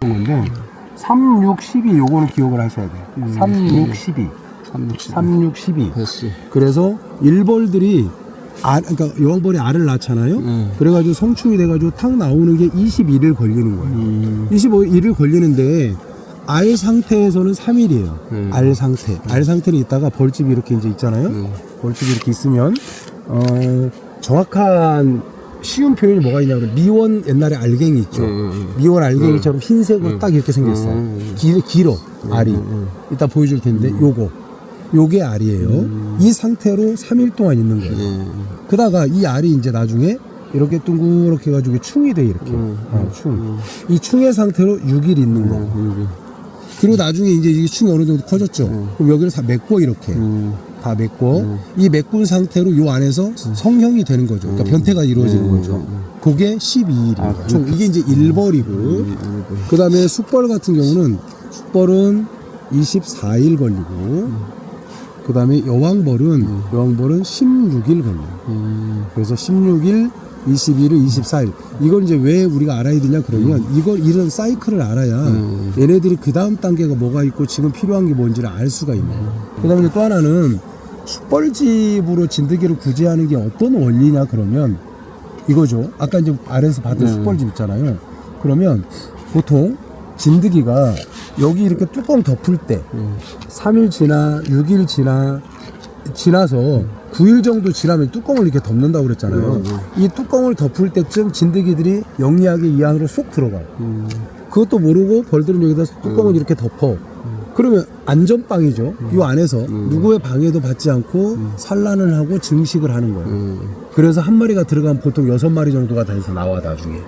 건데 3, 6, 12 요거는 기억을 하셔야 돼요. 3, 6, 12. 3, 6, 12. 됐어. 그래서 일벌들이 그러니까 여왕벌이 알을 낳잖아요. 그래가지고 성충이 돼가지고 탁 나오는 게 21일 걸리는 거예요. 25일을 걸리는데 알 상태에서는 3일이에요. 알 상태. 알 상태는 있다가 벌집이 이렇게 이제 있잖아요. 벌집이 이렇게 있으면 정확한 쉬운 표현이 뭐가 있냐면 미원 옛날에 알갱이 있죠. 미원 알갱이처럼 흰색으로 딱 이렇게 생겼어요. 길어 알이. 이따 보여줄 텐데 요게 알이에요. 이 상태로 3일 동안 있는 거예요. 그러다가 이 알이 이제 나중에 이렇게 둥그렇게 해가지고 충이 돼 이렇게. 충. 이 충의 상태로 6일 있는 거예요. 그리고 나중에 이제 이 충이 어느 정도 커졌죠. 그럼 여기를 다 메꿔 이렇게. 다 메꿔. 이 메꾼 상태로 요 안에서 성형이 되는 거죠. 그러니까 변태가 이루어지는 거죠. 그게 12일이에요. 총 이게 이제 일벌이고. 그 다음에 숙벌 같은 경우는 숙벌은 24일 걸리고. 그 다음에 여왕벌은 16일 걸려요. 그래서 16일, 21일, 24일. 이걸 이제 왜 우리가 알아야 되냐 그러면 이런 사이클을 알아야 얘네들이 그 다음 단계가 뭐가 있고 지금 필요한 게 뭔지를 알 수가 있네요. 그 다음에 또 하나는 숙벌집으로 진드기를 구제하는 게 어떤 원리냐 그러면 이거죠. 아까 이제 아래에서 봤던 숙벌집 있잖아요. 그러면 보통 진드기가 여기 이렇게 뚜껑 덮을 때 3일 지나 6일 지나서 9일 정도 지나면 뚜껑을 이렇게 덮는다고 그랬잖아요. 이 뚜껑을 덮을 때쯤 진드기들이 영리하게 이 안으로 쏙 들어가요. 그것도 모르고 벌들은 여기다 뚜껑을 이렇게 덮어. 그러면 안전빵이죠. 이 안에서 누구의 방해도 받지 않고 산란을 하고 증식을 하는 거예요. 그래서 한 마리가 들어가면 보통 6마리 정도가 돼서 나와 나중에.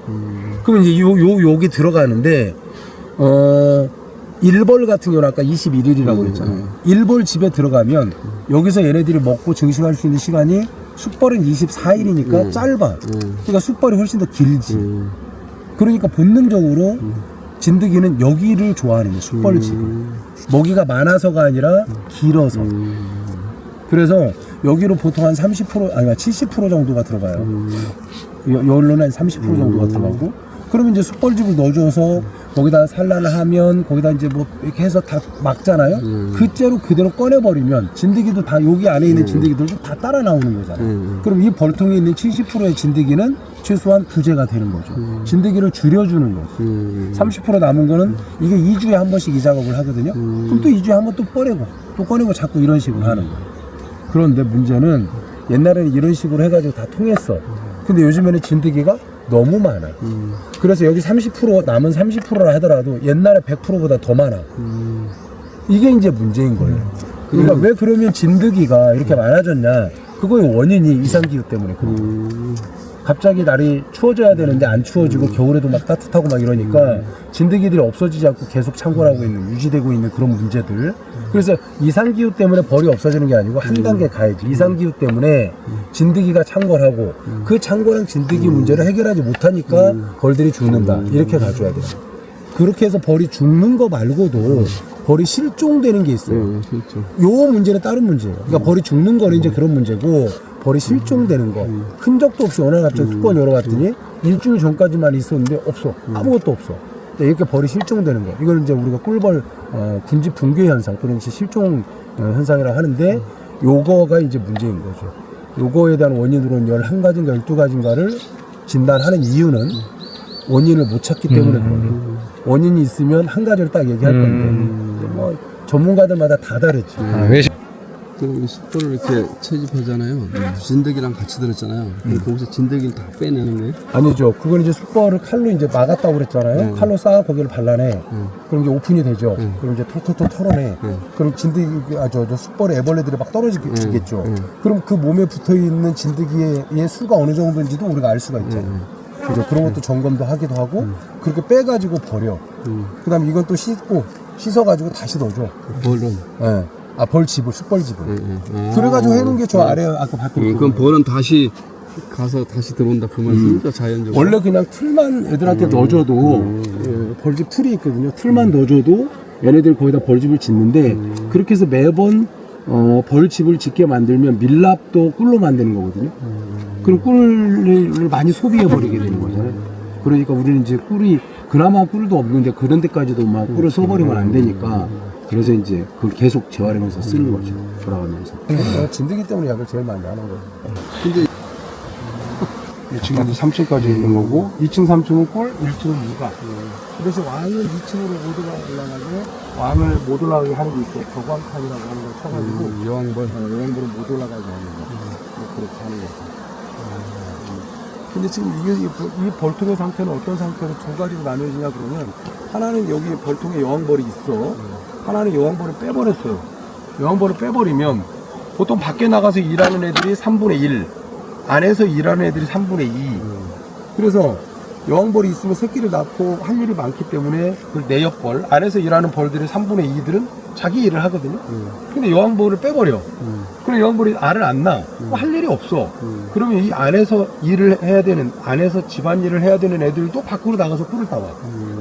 그러면 이제 여기 들어가는데 일벌 같은 경우는 아까 21일이라고 그랬잖아요. 일벌 집에 들어가면 여기서 얘네들이 먹고 증식할 수 있는 시간이 숙벌은 24일이니까 짧아. 그러니까 숙벌이 훨씬 더 길지. 그러니까 본능적으로 진드기는 여기를 좋아하는 거예요. 숙벌집. 먹이가 많아서가 아니라 길어서. 그래서 여기로 보통 한 30% 아니 70% 정도가 들어가요. 여기로는 한 30% 정도가 들어가고. 그러면 이제 숙벌집을 넣어줘서 거기다 산란을 하면 거기다 이제 뭐 이렇게 해서 다 막잖아요. 그째로 그대로 꺼내버리면 진드기도 다 여기 안에 있는 진드기들도 다 따라 나오는 거잖아요. 그럼 이 벌통에 있는 70%의 진드기는 최소한 구제가 되는 거죠. 진드기를 줄여주는 거죠. 30% 남은 거는 이게 2주에 한 번씩 이 작업을 하거든요. 그럼 또 2주에 한 번 또 꺼내고 자꾸 이런 식으로 하는 거예요. 그런데 문제는 옛날에는 이런 식으로 해가지고 다 통했어. 근데 요즘에는 진드기가 너무 많아. 그래서 여기 30% 남은 30%라 하더라도 옛날에 100%보다 더 많아. 이게 이제 문제인 거예요. 그러니까 왜 그러면 진드기가 이렇게 많아졌냐? 그거의 원인이 이상기후 때문에 그런 거예요. 갑자기 날이 추워져야 되는데 안 추워지고 겨울에도 막 따뜻하고 막 이러니까 진드기들이 없어지지 않고 계속 창궐하고 있는, 유지되고 있는 그런 문제들. 그래서 이상기후 때문에 벌이 없어지는 게 아니고 한 단계 가야지. 이상기후 때문에 진드기가 창궐하고 그 창궐한 진드기 문제를 해결하지 못하니까 벌들이 죽는다. 이렇게 가져야 돼요. 그렇게 해서 벌이 죽는 거 말고도 벌이 실종되는 게 있어요. 요 문제는 다른 문제예요. 그러니까 벌이 죽는 거는 이제 그런 문제고 벌이 실종되는 거. 흔적도 없이 어느 날 갑자기 뚜껑 열어봤더니 일주일 전까지만 있었는데 없어. 아무것도 없어. 이렇게 벌이 실종되는 거. 이걸 이제 우리가 꿀벌 군지 붕괴 현상 또는 실종 현상이라고 하는데 요거가 이제 문제인 거죠. 요거에 대한 원인으로는 11가지인가 12가지인가를 진단하는 이유는 원인을 못 찾기 때문에 그런 거예요. 원인이 있으면 한 가지를 딱 얘기할 건데 뭐 전문가들마다 다 다르지. 그럼 숙벌을 이렇게 채집하잖아요. 진드기랑 같이 들었잖아요. 그럼 거기서 진드기를 다 빼내는 거예요? 아니죠. 그건 이제 숙벌을 칼로 이제 막았다고 그랬잖아요. 칼로 쌓아 거기를 발라내. 그럼 이제 오픈이 되죠. 그럼 이제 털털털 털어내. 그럼 진드기, 저 숙벌의 애벌레들이 막 떨어지겠죠. 그럼 그 몸에 붙어 있는 진드기의 수가 어느 정도인지도 우리가 알 수가 있잖아요. 그죠? 그런 것도 점검도 하기도 하고, 그렇게 빼가지고 버려. 그 다음에 이건 또 씻어가지고 다시 넣어줘. 벌은? 네. 벌집을, 숙벌집을. 그래가지고 해놓은 게 저 아래 아까 봤던 그럼 벌은 다시 가서 다시 들어온다 그 말씀이죠? 자연적으로? 원래 그냥 틀만 애들한테 넣어줘도 벌집 틀이 있거든요. 틀만 넣어줘도 얘네들 거기다 벌집을 짓는데 그렇게 해서 매번 벌집을 짓게 만들면 밀랍도 꿀로 만드는 거거든요. 그럼 꿀을 많이 소비해 버리게 되는 거잖아요. 그러니까 우리는 이제 꿀이 그나마 꿀도 없는데 그런 데까지도 막 꿀을 써버리면 안 되니까 그래서 이제 그걸 계속 재활용해서 쓰는 거죠. 돌아가면서. 진드기 때문에 약을 제일 많이 하는 거예요. 근데 지금 3층까지 있는 거고 2층 3층은 꿀, 1층은 무가. 그래서 왕은 2층으로 못 올라가게 왕을 못 올라가게 하는 게 있고 격왕칸이라고 하는 걸 쳐가지고 여왕벌은 못 올라가게 하는 거. 그렇게 하는 거죠. 근데 지금 이 벌통의 상태는 어떤 상태로 두 가지로 나눠지냐 그러면 하나는 여기 벌통에 여왕벌이 있어. 하나는 여왕벌을 빼버렸어요. 여왕벌을 빼버리면 보통 밖에 나가서 일하는 애들이 3분의 1, 안에서 일하는 애들이 3분의 2. 그래서 여왕벌이 있으면 새끼를 낳고 할 일이 많기 때문에 그 내역벌, 안에서 일하는 벌들이 3분의 2들은 자기 일을 하거든요. 근데 여왕벌을 빼버려. 그럼 여왕벌이 알을 안 낳아. 할 일이 없어. 그러면 이 안에서 일을 해야 되는, 안에서 집안일을 해야 되는 애들도 밖으로 나가서 꿀을 따와.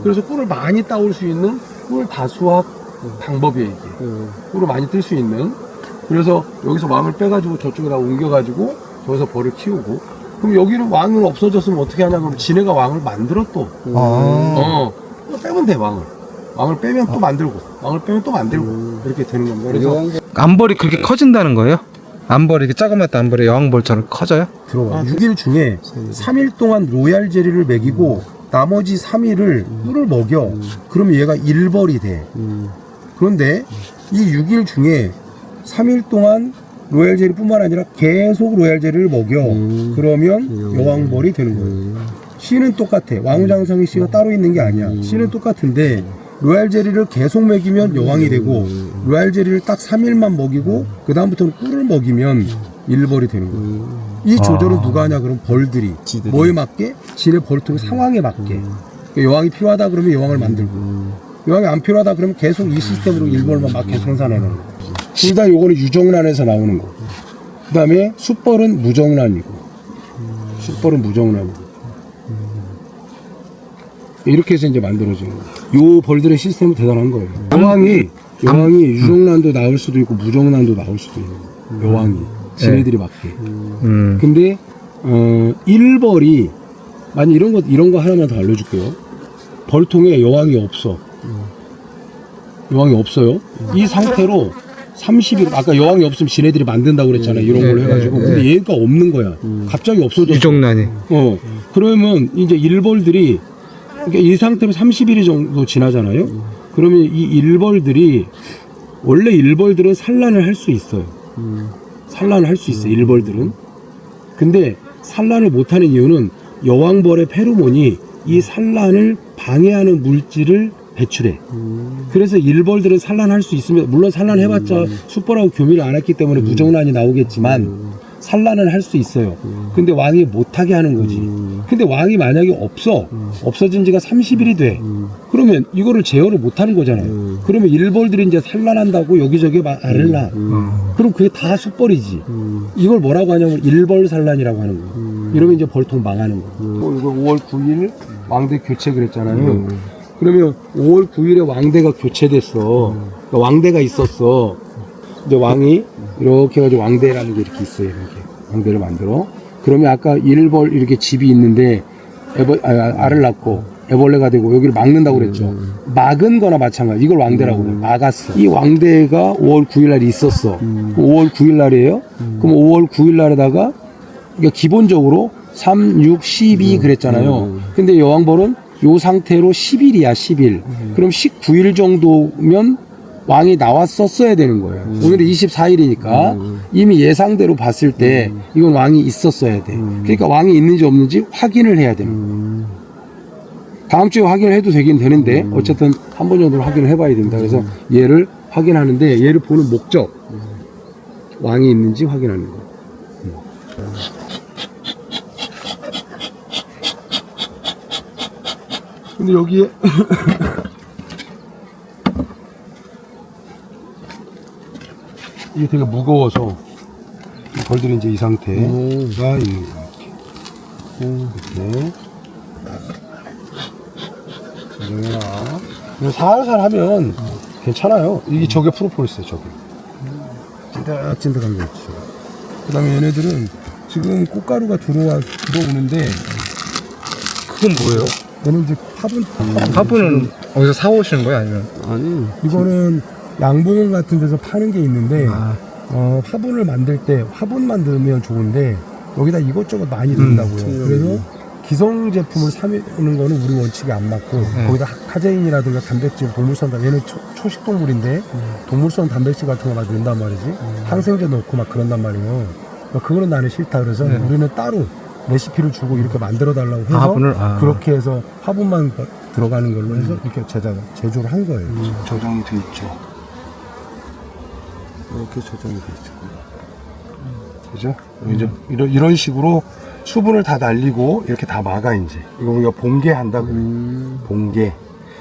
그래서 꿀을 많이 따올 수 있는 꿀 다수학 방법이에요, 이게. 꿀을 많이 뜰 수 있는. 그래서 여기서 왕을 빼가지고 저쪽에다 옮겨가지고 저기서 벌을 키우고. 그럼 여기는 왕은 없어졌으면 어떻게 하냐 그러면 지네가 왕을 만들어 또. 빼면 돼, 왕을. 왕을 빼면 또 만들고, 왕을 빼면 또 만들고, 이렇게 되는 겁니다. 그래서 암벌이 그렇게 커진다는 거예요? 암벌이 이렇게 작은맛도 암벌이 여왕벌처럼 커져요? 들어봐. 6일 중에 3일 동안 로얄 제리를 먹이고 나머지 3일을 꿀을 먹여. 그럼 얘가 1벌이 돼. 그런데 이 6일 중에 3일 동안 로얄 제리뿐만 아니라 계속 로얄 제리를 먹여. 그러면 여왕벌이 되는 거예요. 씨는 똑같아. 왕우장성의 씨가 따로 있는 게 아니야. 씨는 똑같은데 로얄 제리를 계속 먹이면 여왕이 되고 로얄 제리를 딱 3일만 먹이고 그 다음부터는 꿀을 먹이면 1벌이 되는 거예요. 이 조절은 누가 하냐 그러면 벌들이. 뭐에 맞게? 지네 벌통 상황에 맞게. 여왕이 필요하다 그러면 여왕을 만들고 여왕이 안 필요하다 그러면 계속 이 시스템으로 1벌만 막 계속 생산하는 거예요. 둘 다 요거는 유정란에서 나오는 거. 그 다음에 숫벌은 무정란이고 숫벌은 무정란이고 이렇게 해서 이제 만들어지는 거예요. 요 벌들의 시스템은 대단한 거예요. 여왕이 유정란도 나올 수도 있고 무정란도 나올 수도 있는 거예요. 여왕이 지네들이 맞게. 근데 1벌이 만약 이런 거 하나만 더 알려줄게요. 벌통에 여왕이 없어. 여왕이 없어요. 이 상태로 30일 아까 여왕이 없으면 지네들이 만든다고 그랬잖아요. 이런 걸로 해가지고. 근데 얘가 없는 거야. 갑자기 없어졌어. 유정란이. 그러면 이제 일벌들이 그러니까 이 상태로 30일이 정도 지나잖아요. 그러면 이 일벌들이 원래 일벌들은 산란을 할 수 있어요. 산란을 할 수 있어요. 일벌들은. 근데 산란을 못하는 이유는 여왕벌의 페로몬이 이 산란을 방해하는 물질을 배출해. 그래서 일벌들은 산란할 수 있으면 물론 산란해봤자 숫벌하고 교미를 안 했기 때문에 무정란이 나오겠지만 산란을 할 수 있어요. 근데 왕이 못하게 하는 거지. 근데 왕이 만약에 없어진 지가 30일이 돼. 그러면 이거를 제어를 못하는 거잖아요. 그러면 일벌들이 이제 산란한다고 여기저기 막 알을 낳아. 그럼 그게 다 숫벌이지. 이걸 뭐라고 하냐면 일벌 산란이라고 하는 거예요. 이러면 이제 벌통 망하는 거예요. 이거 5월 9일 왕대 교체 그랬잖아요. 그러면 5월 9일에 왕대가 교체됐어. 그러니까 왕대가 있었어. 근데 왕이 이렇게 해가지고 왕대라는 게 이렇게 있어요. 이렇게 왕대를 만들어. 그러면 아까 일벌 이렇게 집이 있는데 알을 낳고 애벌레가 되고 여기를 막는다고 그랬죠. 막은 거나 마찬가지. 이걸 왕대라고 그래요. 막았어. 이 왕대가 5월 9일 날 있었어. 5월 9일 날이에요. 그럼 5월 9일 날에다가 그러니까 기본적으로 3, 6, 12 그랬잖아요. 근데 여왕벌은 요 상태로 10일이야, 10일. 그럼 19일 정도면 왕이 나왔었어야 되는 거예요. 오늘이 24일이니까 이미 예상대로 봤을 때 이건 왕이 있었어야 돼. 그러니까 왕이 있는지 없는지 확인을 해야 됩니다. 다음 주에 확인을 해도 되긴 되는데 어쨌든 한 번 정도는 확인을 해봐야 된다. 그래서 얘를 확인하는데 얘를 보는 목적 왕이 있는지 확인하는 거예요. 근데 여기에 이게 되게 무거워서 벌들이 이제 이 상태가 있는 거야. 이렇게 진정해라. 살살 하면 괜찮아요. 이게 저게 프로폴리스예요. 저게 찐득찐득한 게 있죠. 그 다음에 얘네들은 지금 꽃가루가 들어오는데 그건 뭐예요? 얘는 이제 화분. 화분은 어디서 사오시는 거예요? 아니면? 아니 이거는 양봉원 같은 데서 파는 게 있는데 아. 화분을 만들 때 화분만 넣으면 좋은데 여기다 이것저것 많이 넣는다고요. 그래서 기성 제품을 사는 거는 우리 원칙에 안 맞고 거기다 카제인이라든가 단백질, 동물성 얘는 초식 동물인데 동물성 단백질 같은 거 막 넣는단 말이지. 항생제 넣고 막 그런단 말이에요. 그거는 나는 싫다 그래서 우리는 따로 레시피를 주고 이렇게 만들어 달라고 해서 화분을? 그렇게 해서 화분만 들어가는 걸로 해서 이렇게 제조를 한 거예요. 저장이 돼 있죠. 이렇게 저장이 돼 있죠. 그죠? 이제 이런 식으로 수분을 다 날리고 이렇게 다 막아 이제. 이거 우리가 봉개한다고. 봉개.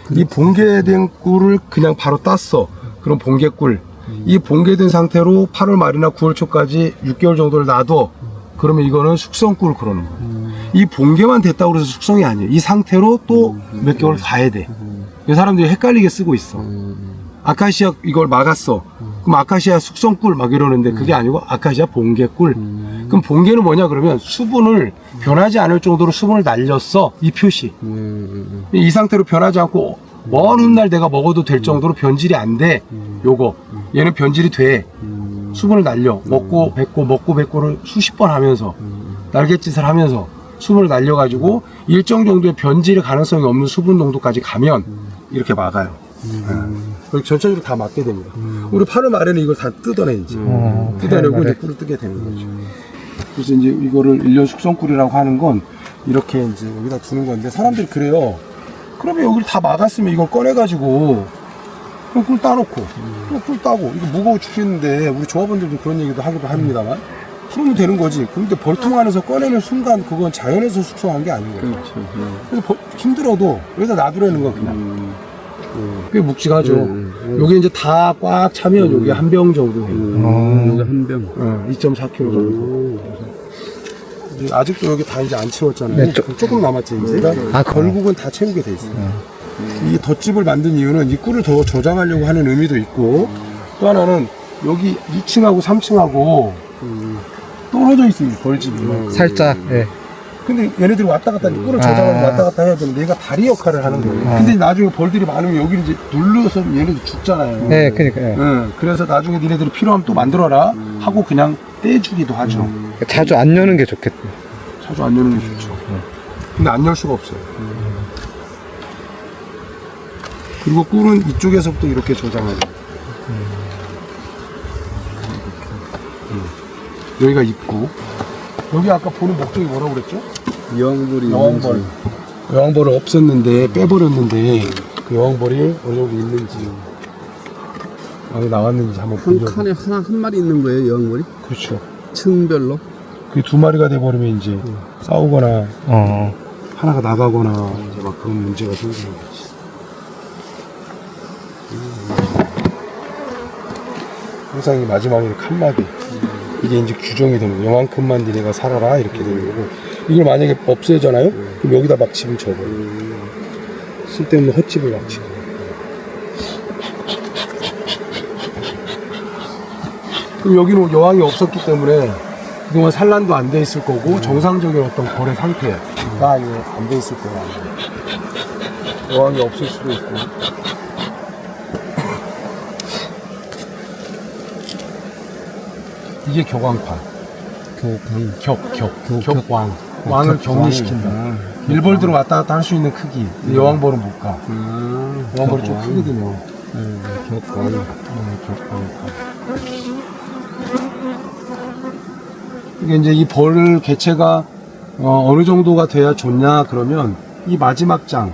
이 봉개된 꿀을 그냥 바로 땄어. 그럼 봉개꿀. 이 봉개된 상태로 8월 말이나 9월 초까지 6개월 정도를 놔둬. 그러면 이거는 숙성꿀 그러는 거야. 이 봉개만 됐다고 해서 숙성이 아니에요. 이 상태로 또 몇 개월 가야 돼. 사람들이 헷갈리게 쓰고 있어. 아카시아 이걸 막았어. 그럼 아카시아 숙성꿀 막 이러는데 그게 아니고 아카시아 봉개꿀. 그럼 봉개는 뭐냐 그러면 수분을 변하지 않을 정도로 수분을 날렸어. 이 표시. 이 상태로 변하지 않고 먼 훗날 내가 먹어도 될 정도로 변질이 안 돼. 요거. 얘는 변질이 돼. 수분을 날려. 먹고 뱉고를 수십 번 하면서 날갯짓을 하면서 수분을 날려가지고 일정 정도의 변질의 가능성이 없는 수분 농도까지 가면 이렇게 막아요. 그리고 전체적으로 다 막게 됩니다. 우리 8월 말에는 이걸 다 뜯어내 이제. 뜯어내고 이제 꿀을 뜨게 되는 거죠. 그래서 이제 이거를 1년 숙성꿀이라고 하는 건 이렇게 이제 여기다 두는 건데 사람들이 그래요. 그러면 여기를 다 막았으면 이걸 꺼내가지고 그럼 꿀 따놓고 그럼 꿀 따고 이거 무거워 죽겠는데 우리 조합원들도 그런 얘기도 하기도 합니다만 그러면 되는 거지. 근데 벌통 안에서 꺼내는 순간 그건 자연에서 숙성한 게 아닌 거예요. 그렇죠. 그래서 힘들어도 여기다 놔두라는 거 그냥. 꽤 묵직하죠. 요게 이제 다 꽉 차면 요게 한 병 정도 돼요. 여기 한 병. 2.4kg 정도. 이제 아직도 여기 다 이제 안 채웠잖아요. 네, 조금 남았지 이제. 결국은 다 채우게 돼 있어요. 이 덧집을 만든 이유는 이 꿀을 더 저장하려고 하는 의미도 있고 또 하나는 여기 2층하고 3층하고 떨어져 있어요 벌집이. 살짝. 예. 근데 얘네들이 왔다 갔다 꿀을 저장하면 왔다 갔다 해야 되는데 얘가 다리 역할을 하는 거예요. 근데 나중에 벌들이 많으면 여기를 이제 눌러서 얘네들 죽잖아요. 네, 그러니까. 예. 그래서 나중에 니네들이 필요하면 또 만들어라 하고 그냥 떼주기도 하죠. 자주 안 여는 게 좋겠다. 자주 안 여는 게 좋죠. 근데 안 열 수가 없어요. 그리고 꿀은 이쪽에서부터 이렇게 저장하죠. 여기가 입구. 여기 아까 보는 목적이 뭐라고 그랬죠? 여왕벌이 여왕벌. 여왕벌을 없앴는데 빼버렸는데 그 여왕벌이 어느 정도 있는지 여기 나왔는지 한번 한 보죠. 칸에 한 마리 있는 거예요, 여왕벌이? 그렇죠. 층별로? 그게 두 마리가 돼버리면 이제 싸우거나 하나가 나가거나 이제 막 그런 문제가 생기는 거지. 항상 이 마지막에 칸막이 이게 이제 규정이 되는 거예요. 요만큼만 니네가 살아라 이렇게 되는 거고 이걸 만약에 없애잖아요? 그럼 여기다 막 집을 쳐버려. 쓸데없는 헛집을 막 치고. 그럼 여기는 여왕이 없었기 때문에 그동안 산란도 안 돼 있을 거고 정상적인 어떤 거래 상태가 안 돼 있을 거야. 여왕이 없을 수도 있고. 이게 격왕판. 격왕. 왕을 격리시킨다. 일벌들은 왔다 갔다 할 수 있는 크기. 여왕벌은 못 가. 여왕벌이 좀 크거든요. 격왕판. 이게 이제 이 벌 개체가 어느 정도가 돼야 좋냐 그러면 이 마지막 장을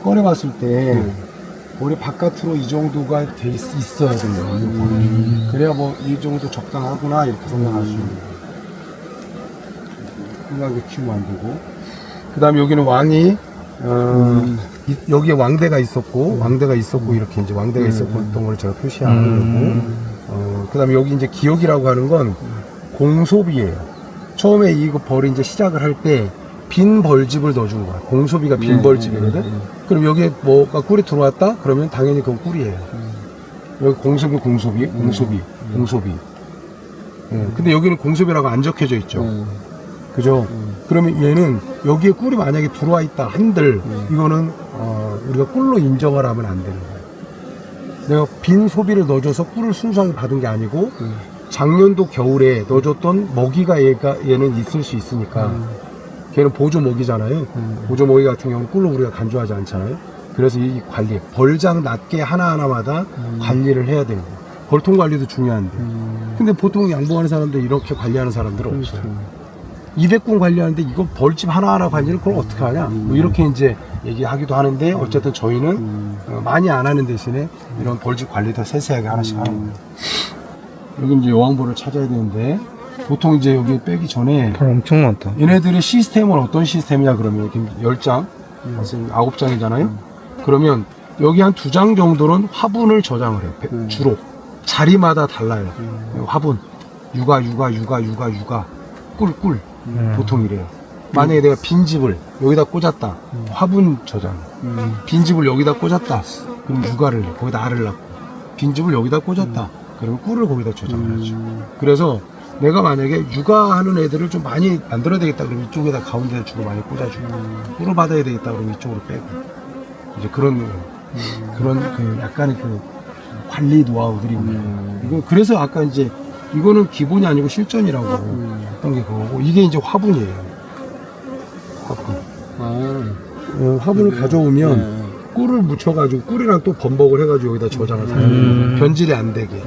꺼내봤을 때 벌이 바깥으로 이 정도가 돼 있어야 돼요. 그래야 뭐 이 정도 적당하구나 이렇게 생각할 수 있는 거예요. 생각하게 키우면 안 되고. 그 다음에 여기는 왕이 여기에 왕대가 있었고 이렇게 이제 왕대가 있었던 걸 제가 표시하려고. 그 다음에 여기 이제 기억이라고 하는 건 공소비예요. 처음에 이거 벌이 이제 시작을 할 때 빈 벌집을 넣어준 거야. 공소비가 빈 벌집이거든. 그럼 여기에 뭐가 꿀이 들어왔다? 그러면 당연히 그건 꿀이에요. 여기 공소비. 근데 여기는 공소비라고 안 적혀져 있죠. 그죠? 그러면 얘는 여기에 꿀이 만약에 들어와 있다 한들 이거는 우리가 꿀로 인정을 하면 안 되는 거예요. 내가 빈 소비를 넣어줘서 꿀을 순수하게 받은 게 아니고 작년도 겨울에 넣어줬던 먹이가 얘는 있을 수 있으니까 걔는 보조 먹이잖아요. 보조 먹이 같은 경우는 꿀로 우리가 간주하지 않잖아요. 그래서 이 관리, 벌장 낱개 하나하나마다 관리를 해야 되는 거예요. 벌통 관리도 중요한데 근데 보통 양봉하는 사람들 이렇게 관리하는 사람들은 없어요. 200군 관리하는데 이거 벌집 하나하나 관리를 그걸 어떻게 하냐 뭐 이렇게 이제 얘기하기도 하는데 어쨌든 저희는 많이 안 하는 대신에 이런 벌집 관리도 세세하게 하나씩 하는 거예요. 여기 이제 여왕벌을 찾아야 되는데 보통 이제 여기 빼기 전에 벌 엄청 많다. 얘네들의 시스템은 어떤 시스템이냐 그러면 이렇게 10장, 9장이잖아요. 그러면 여기 한 2장 정도는 화분을 저장을 해요. 주로 자리마다 달라요. 화분, 육아, 꿀. 보통 이래요. 만약에 내가 빈집을 여기다 꽂았다. 화분 저장. 빈집을 여기다 꽂았다. 그럼 육아를 해. 거기다 알을 낳고. 빈집을 여기다 꽂았다. 그러면 꿀을 거기다 저장을 하죠. 그래서 내가 만약에 육아하는 애들을 좀 많이 만들어야 되겠다. 그러면 이쪽에다 가운데 주로 많이 꽂아주고. 꿀을 받아야 되겠다. 그러면 이쪽으로 빼고. 이제 그런 그 약간의 그 관리 노하우들이 있는 거예요. 이거 그래서 아까 이제 이거는 기본이 아니고 실전이라고 했던 게 그거고 이게 이제 화분이에요. 화분. 화분을 가져오면 꿀을 묻혀가지고 꿀이랑 또 범벅을 해가지고 여기다 저장을 해요. 변질이 안 되게.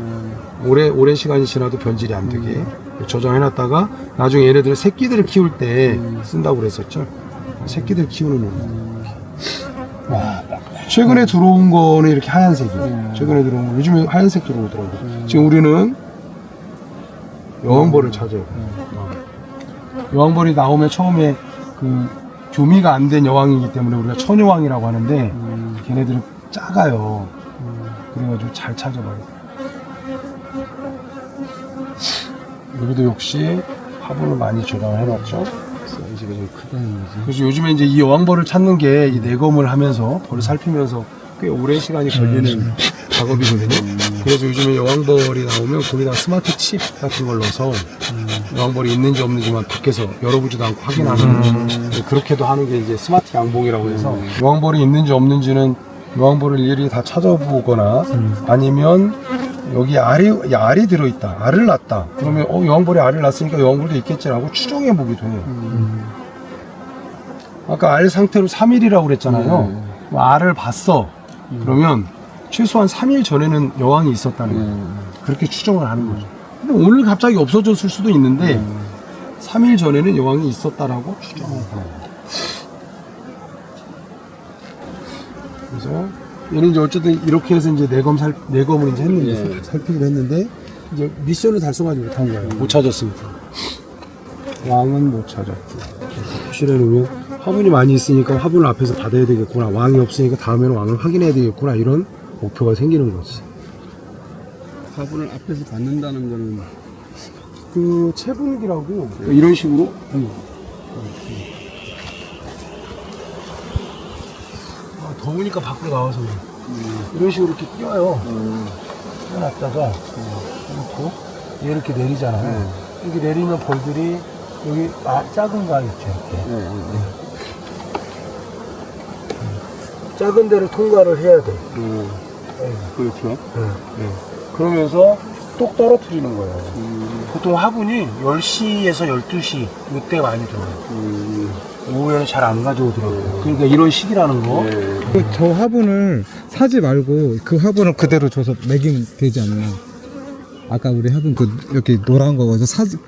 오랜 시간이 지나도 변질이 안 되게 저장해놨다가 나중에 얘네들 새끼들을 키울 때 쓴다고 그랬었죠. 새끼들 키우는 놈. 최근에 들어온 거는 이렇게 하얀색이에요. 최근에 들어온 거 요즘에 하얀색 들어오더라고요. 지금 우리는 여왕벌을 찾아요. 여왕벌이 나오면 처음에 그 교미가 안 된 여왕이기 때문에 우리가 처녀왕이라고 하는데 걔네들은 작아요. 그래가지고 잘 찾아봐요. 여기도 역시 화분을 많이 저장을 해놨죠. 사이즈가 좀 크다는 거지. 그래서 요즘에 이제 이 여왕벌을 찾는 게 이 내검을 하면서 벌을 살피면서 꽤 오랜 시간이 걸리는 작업이거든요. 그래서 요즘에 여왕벌이 나오면 거기다 스마트 칩 같은 걸 넣어서 여왕벌이 있는지 없는지만 밖에서 열어보지도 않고 확인하는 그렇게도 하는 게 이제 스마트 양봉이라고 해서 여왕벌이 있는지 없는지는 여왕벌을 일일이 다 찾아보거나 아니면 여기 알이 들어있다. 알을 낳았다. 그러면 여왕벌이 알을 낳았으니까 여왕벌도 있겠지라고 추정해 보기도 해요. 아까 알 상태로 3일이라고 그랬잖아요. 알을 봤어. 그러면 최소한 3일 전에는 여왕이 있었다는 거예요. 그렇게 추정을 하는 거죠. 근데 오늘 갑자기 없어졌을 수도 있는데 3일 전에는 여왕이 있었다라고 추정을 하는 거예요. 그래서 얘는 이제 어쨌든 이렇게 해서 이제 내검을 이제 했는데 살피기로 했는데 이제 미션을 달성하지 못한 거예요. 못 찾았으니까. 왕은 못 찾았고. 실에 놓으면 화분이 많이 있으니까 화분을 앞에서 받아야 되겠구나. 왕이 없으니까 다음에는 왕을 확인해야 되겠구나. 이런 목표가 생기는 거지. 화분을 앞에서 받는다는 거는 그 채분기라고 이런 식으로 더우니까 밖으로 나와서 이런 식으로 이렇게 끼워요. 끼워놨다가 이렇게 얘 이렇게 내리잖아요. 이렇게 내리면 벌들이 여기 작은 거 있죠. 이렇게 작은 데를 통과를 해야 돼. 그렇죠. 그러면서 똑 떨어뜨리는 거예요. 보통 화분이 10시에서 12시 이때 많이 들어요. 오후에는 잘 안 가져오더라고요. 그러니까 이런 식이라는 거. 저 화분을 사지 말고 그 화분을 그대로 줘서 먹이면 되지 않나. 아까 우리 화분 이렇게 노란 거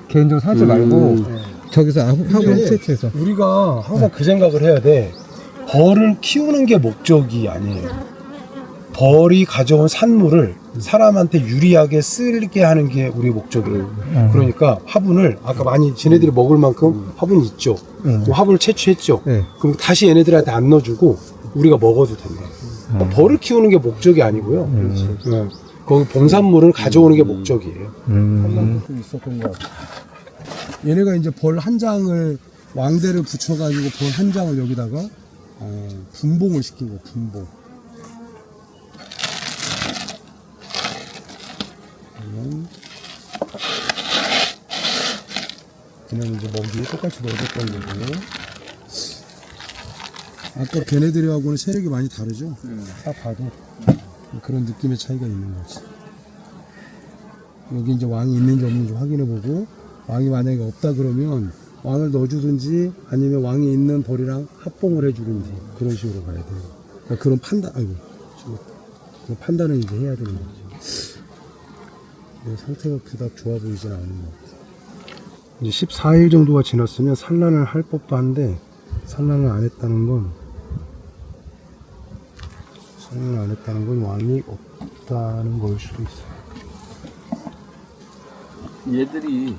개인적으로 사지 말고 저기서 화분 채취해서. 우리가 항상 그 생각을 해야 돼. 벌을 키우는 게 목적이 아니에요. 벌이 가져온 산물을 사람한테 유리하게 쓰게 하는 게 우리의 목적이에요. 그러니까 화분을 아까 많이 지네들이 먹을 만큼 화분이 있죠. 그럼 화분을 채취했죠. 그럼 다시 얘네들한테 안 넣어주고 우리가 먹어도 된다. 벌을 키우는 게 목적이 아니고요. 거기 봉산물을 가져오는 게 목적이에요. 좀 있었던 것 같아요. 얘네가 이제 벌 한 장을 왕대를 붙여가지고 벌 한 장을 여기다가 분봉을 시킨 거예요. 분봉. 그냥 이제 먹이에 똑같이 넣어줬던 거고. 아까 걔네들하고는 세력이 많이 다르죠? 딱 봐도 그런 느낌의 차이가 있는 거지. 여기 이제 왕이 있는지 없는지 확인해보고, 왕이 만약에 없다 그러면 왕을 넣어주든지 아니면 왕이 있는 벌이랑 합봉을 해주든지 그런 식으로 가야 돼요. 그러니까 그런 판단, 그런 판단을 이제 해야 되는 거지. 근데 상태가 그닥 좋아 보이진 않은 것 같아요. 이제 14일 정도가 지났으면 산란을 할 법도 한데, 산란을 안 했다는 건 왕이 없다는 걸 수도 있어요. 얘들이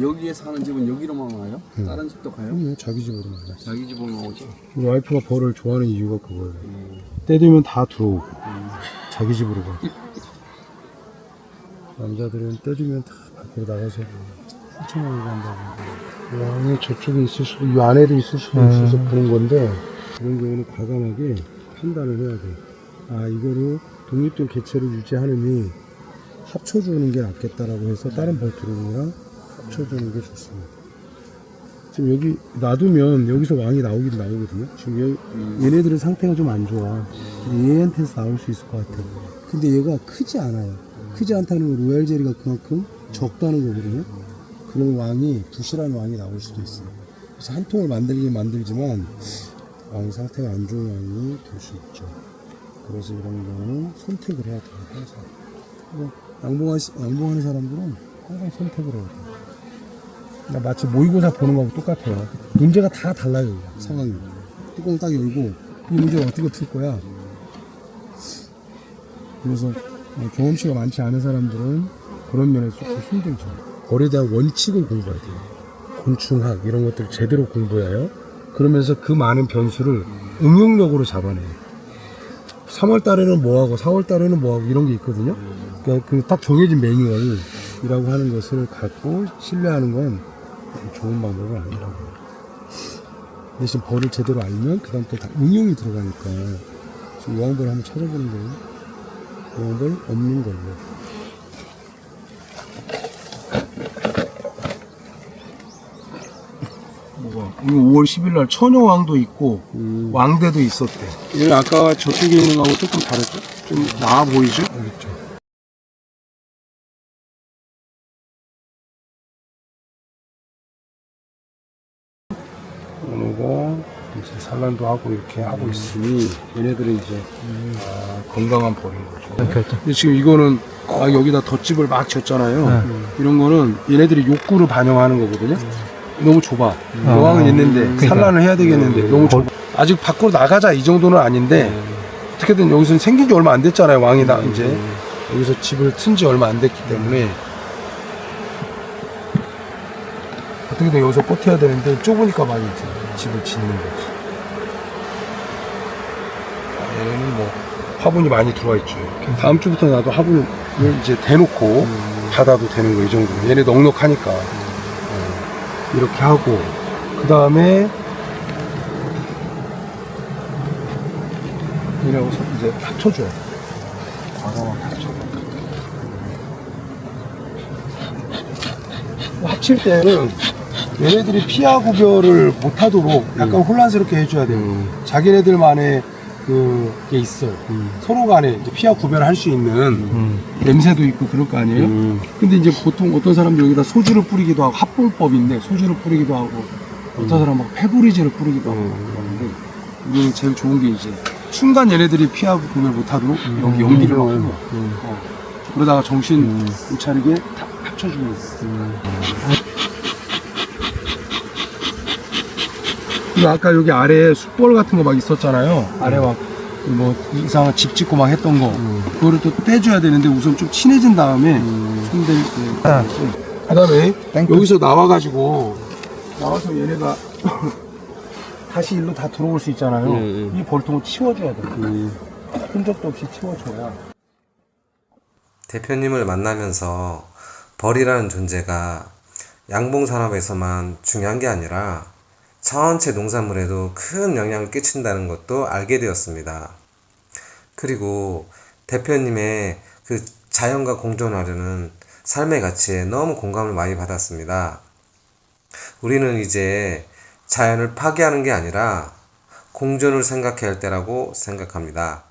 여기에 사는 집은 여기로만 와요? 다른 집도 가요? 그럼요, 자기 집으로 나가. 자기 집으로만 오죠? 우리 와이프가 벌을 좋아하는 이유가 그거예요. 때 되면 다 들어오고 자기 집으로 가. 남자들은 때 되면 다 밖으로 나가서 훔쳐먹고 간다고. 왕이 저쪽에 있을 수도, 이 안에도 있을 수도 있어서 그런 건데, 그런 경우는 과감하게 판단을 해야 돼. 아, 이거로 독립된 개체를 유지하느니 합쳐주는 게 낫겠다라고 해서 다른 벌트로이랑 합쳐주는 게 좋습니다. 지금 여기 놔두면 여기서 왕이 나오긴 나오거든요. 지금 얘네들은 상태가 좀 안 좋아. 얘한테서 나올 수 있을 것 같아요. 근데 얘가 크지 않아요. 크지 않다는 건 로얄 제리가 그만큼 적다는 거거든요. 그러면 왕이 부실한 왕이 나올 수도 있어요. 그래서 한 통을 만들긴 만들지만 왕 상태가 안 좋은 왕이 될 수 있죠. 그래서 이런 경우는 선택을 해야 돼요. 항상. 양봉하는 사람들은 항상 선택을 해야 돼요. 그러니까 마치 모의고사 보는 거하고 똑같아요. 문제가 다 달라요. 상황이. 뚜껑 딱 열고 이 문제를 어떻게 풀 거야. 그래서 경험치가 많지 않은 사람들은 그런 면에서 조금 힘들죠. 벌에 대한 원칙을 공부해야 돼요. 곤충학 이런 것들을 제대로 공부해요. 그러면서 그 많은 변수를 응용력으로 잡아내요. 3월 달에는 뭐하고 4월 달에는 뭐하고 이런 게 있거든요. 그러니까 그 딱 정해진 매뉴얼이라고 하는 것을 갖고 신뢰하는 건 좋은 방법은 아니라고. 대신 벌을 제대로 알면 그 다음 또 다 응용이 들어가니까. 지금 여왕벌 한번 찾아보는 거예요. 여왕벌 없는 걸로. 뭐가? 이거 5월 10일 날 처녀왕도 있고 왕대도 있었대. 얘는 아까 저쪽에 있는 거하고 조금 다르죠? 좀 나아 보이죠? 그렇죠. 얘네가 이제 산란도 하고 이렇게 하고 있으니 얘네들은 이제 건강한 벌인 거죠. 근데 지금 이거는 여기다 덧집을 막 졌잖아요. 이런 거는 얘네들이 욕구를 반영하는 거거든요. 너무 좁아. 여왕은 있는데 그러니까. 산란을 해야 되겠는데 너무 좁아. 아직 밖으로 나가자 이 정도는 아닌데 어떻게든 여기서 생긴 지 얼마 안 됐잖아요. 왕이 이제 여기서 집을 튼 지 얼마 안 됐기 때문에 어떻게든 여기서 버텨야 되는데 좁으니까 막 이제 집을 짓는 거지. 얘는 뭐 화분이 많이 들어와 있죠. 다음 주부터 나도 화분을 이제 대놓고 닫아도 되는 거 이 정도. 얘네 넉넉하니까 이렇게 하고 그 다음에 얘네하고 이제 합쳐줘요. 과감하게 합쳐줘. 합칠 때는 얘네들이 피하 구별을 못하도록 약간 혼란스럽게 해줘야 돼요. 자기네들만의 그게 있어요. 서로 간에 이제 피하 구별을 할 수 있는 냄새도 있고 그럴 거 아니에요? 근데 이제 보통 어떤 사람들 여기다 소주를 뿌리기도 하고 합법인데 소주를 뿌리기도 하고 어떤 사람은 막 페브리즈를 뿌리기도 하고 그러는데 이게 제일 좋은 게 이제 순간 얘네들이 피하 구별 못하도록 여기 연기를 막 하고 그러다가 정신 못 차리게 다 합쳐주는 거예요. 그리고 아까 여기 아래에 숯벌 같은 거 막 있었잖아요. 아래 막 뭐 이상한 집 짓고 막 했던 거 그거를 또 떼줘야 되는데 우선 좀 친해진 다음에 손댈 때 그다음에 여기서 나와가지고 나와서 얘네가 다시 일로 다 들어올 수 있잖아요. 이 벌통을 치워줘야 돼. 흔적도 없이 치워줘야. 대표님을 만나면서 벌이라는 존재가 양봉산업에서만 중요한 게 아니라 전체 농산물에도 큰 영향을 끼친다는 것도 알게 되었습니다. 그리고 대표님의 그 자연과 공존하려는 삶의 가치에 너무 공감을 많이 받았습니다. 우리는 이제 자연을 파괴하는 게 아니라 공존을 생각해야 할 때라고 생각합니다.